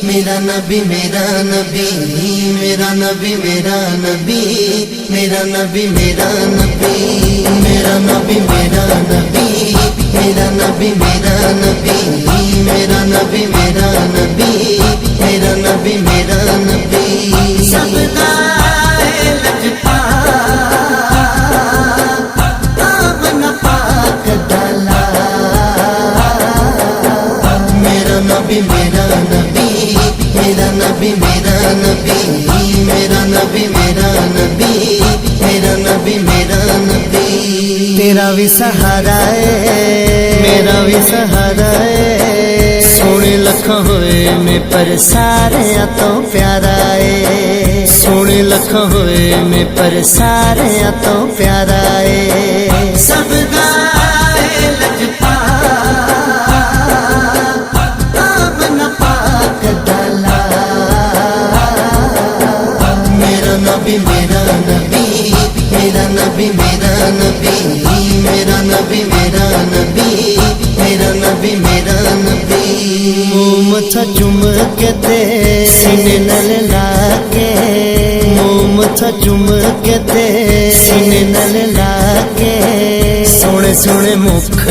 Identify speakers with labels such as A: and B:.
A: میرا نبی میرا نبی میرا نبی میرا نبی میرا نبی میرا نبی میرا نبی میرا نبی میرا نبی میرا نبی میرا نبی میرا نبی میرا نبی میرا نبی سب گائے لجپاک آمن پاک ڈالا میرا نبی میرا نبی میرا نبی میرا نبی میرا نبی میرا نبی میرا نبی میرا نبی تیرا بھی سہارا ہے میرا بھی سہارا ہے سونے لکھاں ہوئے میں پر سارے تو پیارا ہے سونے لکھاں ہوئے میں پر سارے تو پیارا ہے سب گائے لجپاک آمن پاک ڈالا میرا نبی میرا نبی میرا نبی میرا نبی میرا نبی میرا نبی میرا نبی میرا نبی متھا چوم کے تے سینے نال لا کے متھا چوم کے تے سینے نال لا کے سونے سونے مکھ